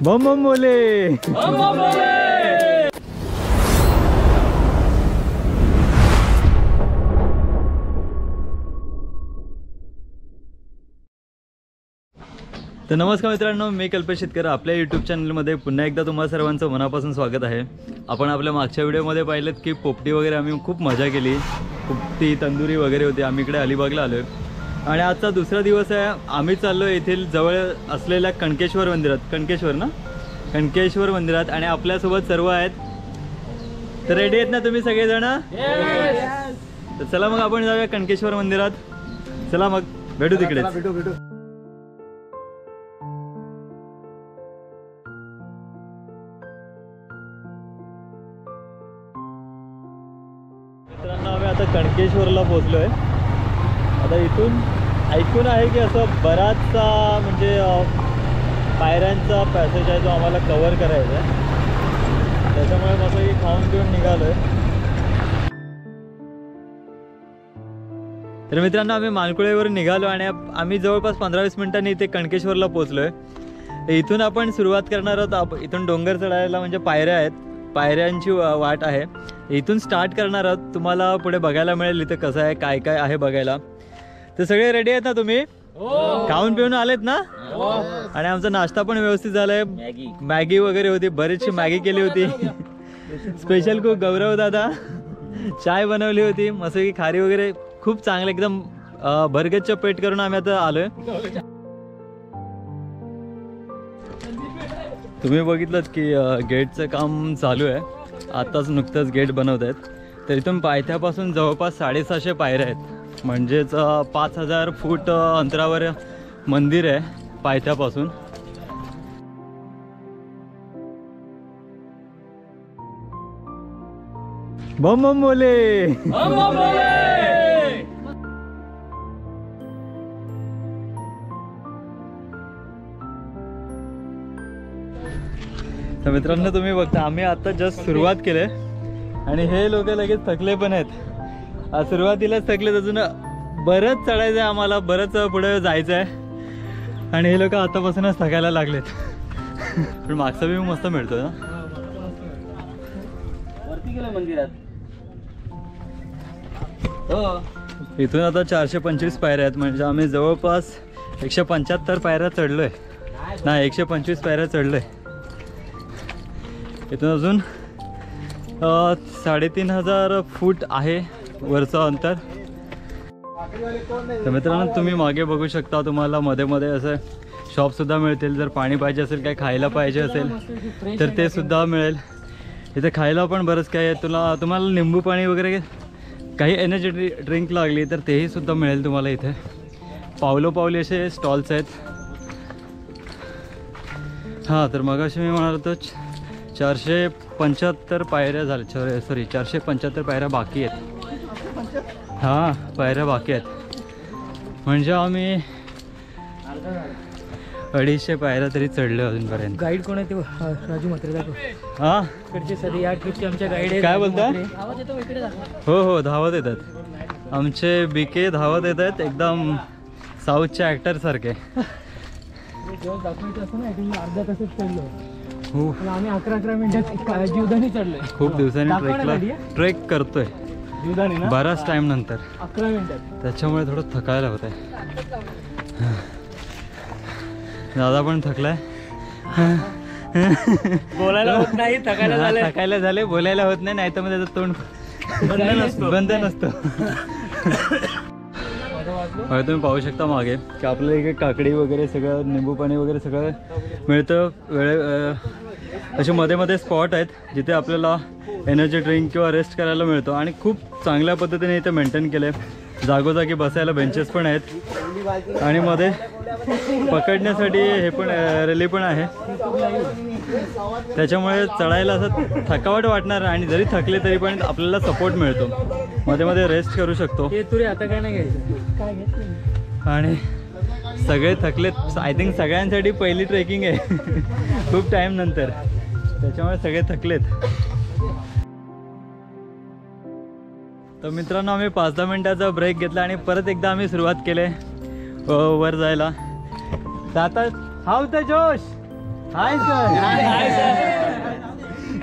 बम बम बोले, बम बम बोले। तर नमस्कार मित्रांनो, मी कल्पेश शेतकर आपल्या यूट्यूब चॅनलमध्ये पुन्हा एकदा तुम्हा सर्वांचं मनापासून स्वागत आहे। आपण आपल्या मागच्या व्हिडिओमध्ये पाहिलेत की पोपटी वगैरे आम्ही खूप मजा केली, पोपटी तंदुरी वगैरे होती। आम्ही इकडे अलिबागला आलो आणि आजचा दुसरा दिवस आहे। आम्ही चाललो येथील जवळ असलेल्या कणकेश्वर मंदिरात, कणकेश्वर मंदिरात, आणि आपल्यासोबत सर्व आहेत। तर रेडी आहेत ना तुम्ही सगळेजण? तर चला मग आपण जाऊया कणकेश्वर मंदिरात। चला मग भेटू तिकडे। मित्रांनो, आम्ही आता कणकेश्वरला पोहोचलोय। आता इथून ऐकून आहे की असं बराचसा म्हणजे पायऱ्यांचा पॅसेज आहे जो आम्हाला कव्हर करायचा आहे, त्याच्यामुळे मस्त खाऊन पिऊन निघालोय। तर मित्रांनो, आम्ही मानकुळेवरून निघालो आणि आम्ही जवळपास 15-20 मिनिटांनी इथे कणकेश्वरला पोहोचलोय। इथून आपण सुरुवात करणार आहोत। इथून डोंगर चढायला म्हणजे पायऱ्या आहेत, पायऱ्यांची वाट आहे। इथून स्टार्ट करणार आहोत। तुम्हाला पुढे बघायला मिळेल इथे कसं आहे, काय काय आहे बघायला। तर सगळे रेडी आहेत ना तुम्ही? खाऊन पिऊन आलेत ना? आणि आमचा नाश्ता पण व्यवस्थित झालाय। मॅगी वगैरे होती, बरीचशी मॅगी केली होती। स्पेशल कुक गौरव दादा चाय बनवली होती, मस्त की खारी वगैरे खूप चांगलं, एकदम भरगच्च पेट करून आम्ही आता आलोय। तुम्ही बघितलं की गेटचं काम चालू आहे, आताच नुकतंच गेट बनवत आहेत। तर इथून पायथ्यापासून जवळपास 750 पायऱ्या आहेत, म्हणजेच 5000 फूट अंतरावर मंदिर आहे पायथ्यापासून। बम बम बोले, बम बम बोले। तर मित्रांनो, तुम्ही बघता आम्ही आता जस्ट सुरुवात केली आणि हे लोक लगेच थकले पण आहेत। सुरुवातीलाच थकलेत, अजून बरंच चढायचं आहे आम्हाला, बरंच पुढे जायचं आहे आणि हे लोक आतापासूनच थकायला लागलेत। पण मागचा व्ह्यू मस्त मिळतो ना वरती गेलं मंदिरात। इथून आता 425 पायऱ्या आहेत, म्हणजे आम्ही जवळपास 175 पायऱ्या चढलोय, नाही 125 पायऱ्या चढलोय। इथून अजून 3500 फूट आहे वरचं अंतर। तर मित्रांनो, तुम्ही मागे बघू शकता, तुम्हाला मध्ये मध्ये असं शॉपसुद्धा मिळतील। जर पाणी पाहिजे असेल, काय खायला पाहिजे असेल तर ते सुद्धा मिळेल। इथे खायला पण बरंच काय आहे, तुम्हाला निंबू पाणी वगैरे काही एनर्जी ड्रिंक लागली तर तेही सुद्धा मिळेल तुम्हाला इथे। पावलोपावली असे स्टॉल्स आहेत। हां, तर मगाशी मी म्हणालो होतो 475 पायऱ्या झाल्या, सॉरी 475 पायऱ्या बाकी आहेत। हां, पायऱ्या बाकी आहेत, म्हणजे आम्ही 250 पायऱ्या तरी चढले अजूनपर्यंत। गाईड कोण आहे ते? राजू म्हात्रे दाखव। हां, इकडचे सध्या या ट्रिपचे आमच्या गाईड आहेत। काय बोलता? आवाज येतो इकडे दाखव। हो हो, धावत येतात आमचे बीके, धावत येत आहेत एकदम साऊथच्या ॲक्टर सारखे। जेव्हा दाखवायचं असं ना, तुम्ही अर्धा तासच चढलो हो, आम्ही 11 मिनिटात जीवदानी चढलोय। खूप दिवसांनी ट्रेक करतोय जीवदानी ना, बराच टाइम नंतर 11 मिनिटात, त्याच्यामुळे थोडं थकायला होत आहे। दादा पण थकलाय, बोलायला होत नाही, थकायला झाले, बोलायला होत नाही, नाही तर मग त्याचं तोंड बंद नसतो। तुम्ही पाहू शकता मागे की आपल्याला इकडे काकडी वगैरे सगळं, निंबू पाणी वगैरे सगळं मिळतं। असे मध्ये मध्ये स्पॉट आहेत जिथे आपल्याला एनर्जी ड्रिंक किंवा रेस्ट करायला मिळतो आणि खूप चांगल्या पद्धतीने इथे मेंटेन केलं आहे। जागोजागी बसायला बेंचेस पण आहेत आणि मध्ये पकडण्यासाठी हे पण रेली पण आहे, त्याच्यामुळे चढायला असं थकावट वाटणार आणि जरी थकले तरी पण आपल्याला सपोर्ट मिळतो, मध्ये मध्ये रेस्ट करू शकतो। आता काय नाही घ्यायचं आणि सगळे थकलेत, आय थिंक सगळ्यांसाठी पहिली ट्रेकिंग आहे खूप टाइम नंतर, त्याच्यामुळे सगळे थकलेत। तर मित्रांनो, आम्ही 5-10 मिनिटाचा ब्रेक घेतला आणि परत एकदा आम्ही सुरुवात केली वर जायला। तर आता हाव तर जोश हाय सर.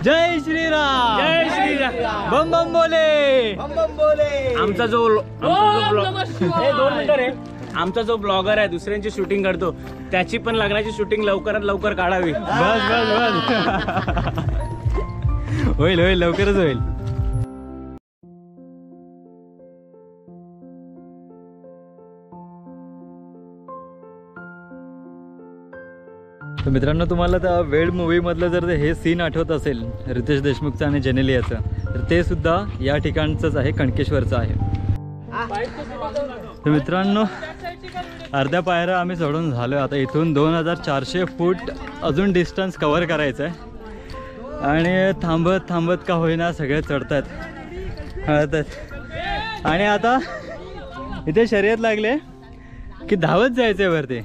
जय श्रीराम. जय श्रीराम. बम बम बोले. आमचा जो दोन मिनिटं रे. आमचा जो ब्लॉगर आहे दुसऱ्यांची शूटिंग करतो त्याची पण लग्नाची शूटिंग लवकरात लवकर काढावी. बस बस बस. होईल होईल लवकरच होईल. तर मित्रांनो, तुम्हाला त्या वेळ मूवीमधलं जर हे सीन आठवत असेल रितेश देशमुखचं आणि जेनेलियाचं, तर ते सुद्धा या ठिकाणचंच आहे, कणकेश्वरचं आहे. तर मित्रांनो, अर्ध्या पायऱ्या आम्ही चढून झालो. आता इथून 2400 फूट अजून डिस्टन्स कव्हर करायचं आहे. आणि थांबत थांबत का होईना सगळे चढतात, हळतात. आणि आता इथे शर्यत लागले की धावत जायचं आहे वरती.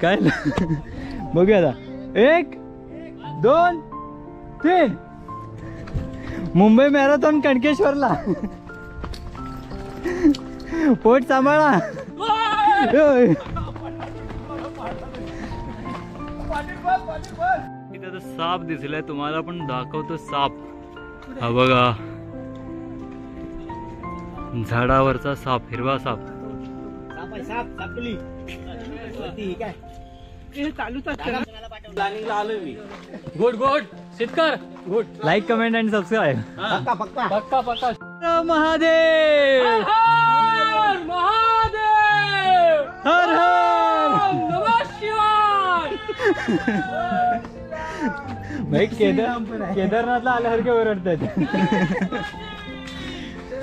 काय बघूया आता. 1 2 3. मुंबई मॅरेथॉन कणकेश्वरला. पोट सांभाळा. इथे साप दिसलाय, तुम्हाला पण दाखवतो साप. हा बघा, झाडावरचा साप, हिरवा साप. गुड गुड शेतकर good. Like comment and subscribe. पक्का पक्का. महादेव. हर महादेव. हर हर. नमः शिवाय. भाई केदारनाथला आल्यासारखे ओरडतात.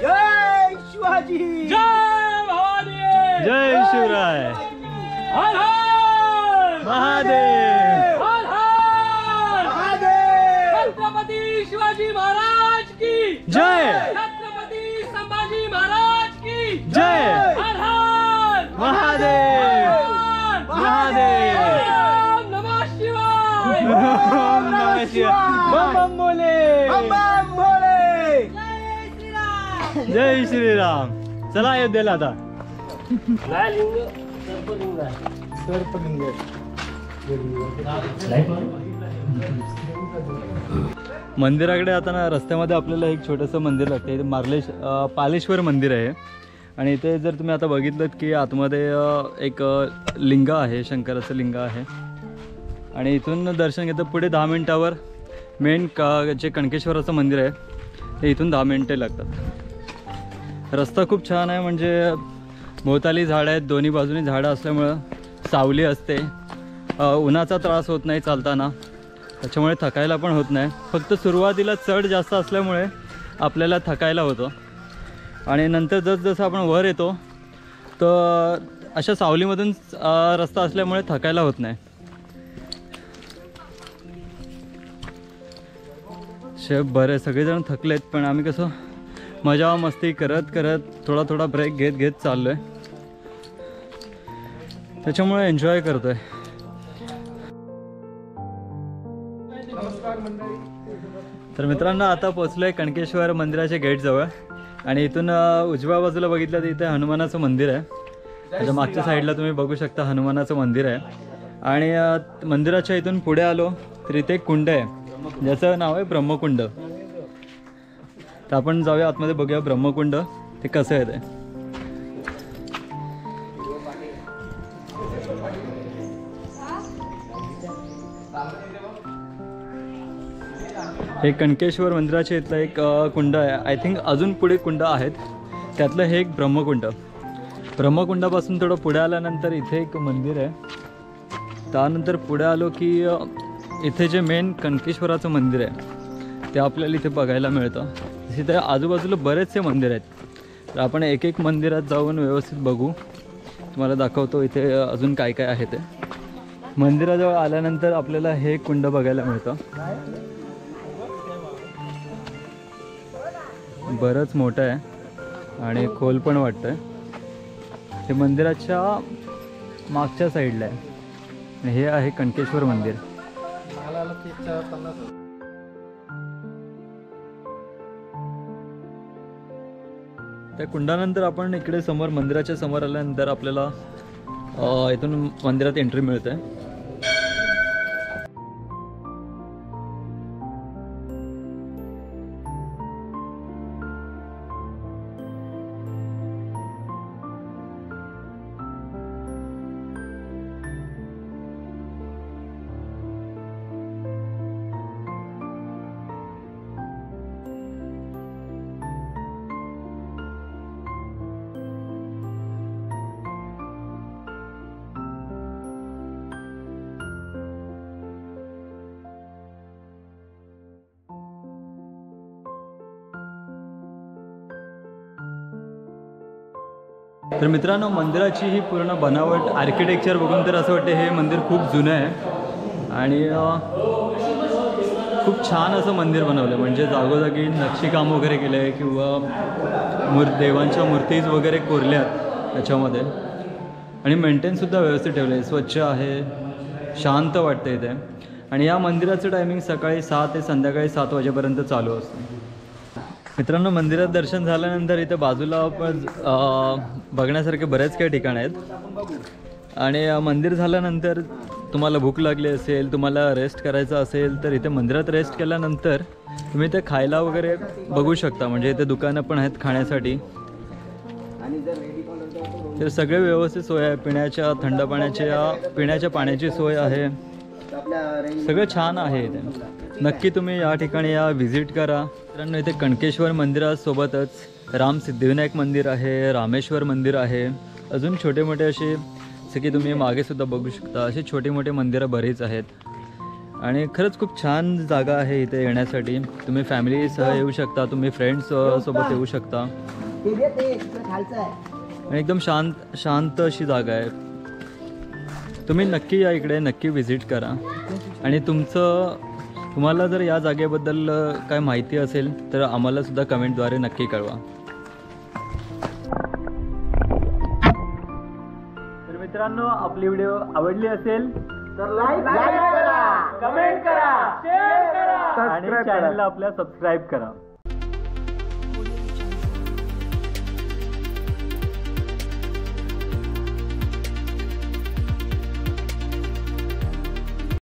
जय शिवाजी. जय महादेव. जय शिवराय. हर हर महादेव. हर हर महादेव. छत्रपती शिवाजी महाराज की जय. छत्रपती संभाजी महाराज की जय. हर हर महादेव. महादेव. ओम नमः शिवाय. ओम नमः शिवाय. बम बम बोले. बम भोले. जय श्रीराम. चला अयोध्येला आता. मंदिराकडे आता ना रस्त्यामध्ये आपल्याला एक छोटंसं मंदिर लागतं. पालेश्वर मंदिर आहे. आणि इथे जर तुम्ही आता बघितलं की आतमध्ये एक लिंग आहे, शंकराचं लिंग आहे. आणि इथून दर्शन घेतं पुढे 10 मिनिटावर मेन जे कणकेश्वराचं मंदिर आहे ते इथून 10 मिनिटे लागतात. रस्ता खूप छान आहे, म्हणजे भोवताली झाडं आहेत, दोन्ही बाजूनी झाडं असल्यामुळं सावली असते, उन्हाचा त्रास होत नाही चालताना, त्याच्यामुळे थकायला पण होत नाही. फक्त सुरुवातीला चढ जास्त असल्यामुळे आपल्याला थकायला होतं. आणि नंतर जसजसं आपण वर येतो तर अशा सावलीमधून रस्ता असल्यामुळे थकायला होत नाही. बरे सगळेजण थकलेत, पण आम्ही कसं मजा मस्ती करत करत थोडा थोडा ब्रेक घेत घेत चाललो आहे, त्याच्यामुळे एन्जॉय करतो आहे. तर मित्रांनो, आता पोचलो आहे कणकेश्वर मंदिराच्या गेटजवळ. आणि इथून उजव्या बाजूला बघितलं तर इथे हनुमानाचं मंदिर आहे. त्याच्या मागच्या साईडला तुम्ही बघू शकता हनुमानाचं मंदिर आहे. आणि मंदिराच्या इथून पुढे आलो तर इथे एक कुंड आहे ज्याचं नाव आहे ब्रह्मकुंड. तर आपण जाऊया आतमध्ये, बघूया ब्रह्मकुंड ते कसं आहे ते. हे कणकेश्वर मंदिराच्या इथलं एक कुंड आहे. आय थिंक अजून पुढे कुंड आहेत, त्यातलं हे एक ब्रह्मकुंड. ब्रह्मकुंडापासून थोडं पुढे आल्यानंतर इथे एक मंदिर आहे. त्यानंतर पुढे आलो की इथे जे मेन कणकेश्वराचं मंदिर आहे ते आपल्याला इथे बघायला मिळतं. तिथे आजूबाजूला बरेचसे मंदिर आहेत. तर आपण एक एक मंदिरात जाऊन व्यवस्थित बघू, तुम्हाला दाखवतो इथे अजून काय काय आहे ते. मंदिराजवळ आल्यानंतर आपल्याला हे कुंड बघायला मिळतं. बरंच मोठं आहे आणि खोल पण वाटतं आहे. हे मंदिराच्या मागच्या साईडला आहे. हे आहे कणकेश्वर मंदिर. त्या कुंडानंतर आपण इकडे समोर मंदिराच्या समोर आल्यानंतर आपल्याला इथून मंदिरात एंट्री मिळते. तर मित्रांनो, मंदिराची ही पूर्ण बनावट आर्किटेक्चर बघून तर असं वाटतं हे मंदिर खूप जुनं आहे आणि खूप छान असं मंदिर बनवलं आहे. म्हणजे जागोजागी नक्षीकाम वगैरे केलं आहे किंवा देवांच्या मूर्तीज वगैरे कोरल्यात त्याच्यामध्ये आणि मेंटेनसुद्धा व्यवस्थित ठेवलं आहे. स्वच्छ आहे, शांत वाटतं इथे. आणि या मंदिराचं टायमिंग सकाळी 6 ते संध्याकाळी 7 वाजेपर्यंत चालू असतं. मित्रांनो, मंदिरात दर्शन झाल्यानंतर इथे बाजूला पण बघण्यासारखे बरेच काही ठिकाणं आहेत आणि मंदिर झाल्यानंतर तुम्हाला भूक लागली असेल, तुम्हाला रेस्ट करायचं असेल तर इथे मंदिरात रेस्ट केल्यानंतर तुम्ही इथे खायला वगैरे बघू शकता. म्हणजे इथे दुकानं पण आहेत खाण्यासाठी. तर सगळे व्यवस्थित सोय आहे, पिण्याच्या थंड पिण्याच्या पाण्याची सोय आहे, सगळं छान आहे इथे. नक्की तुम्ही या ठिकाणी या व्हिजिट करा. मित्रांनो, इथे कणकेश्वर मंदिरासोबतच राम सिद्धिविनायक मंदिर आहे, रामेश्वर मंदिर आहे, अजून छोटे मोठे असे जसे की तुम्ही मागेसुद्धा बघू शकता असे छोटे मोठे मंदिरं बरीच आहेत. आणि खरंच खूप छान जागा आहे इथे येण्यासाठी. तुम्ही फॅमिलीसह येऊ शकता, तुम्ही फ्रेंड्स सोबत येऊ शकता आणि एकदम शांत अशी जागा आहे. तुम्ही नक्की या इकडे, नक्की व्हिजिट करा. आणि तुम्हाला जर या जागेबद्दल काय माहिती असेल तर आम्हालासुद्धा कमेंटद्वारे नक्की कळवा. तर मित्रांनो, आपली व्हिडिओ आवडली असेल तर लाईक करा, कमेंट करा, शेअर करा आणि चॅनलला आपल्या सबस्क्राईब करा.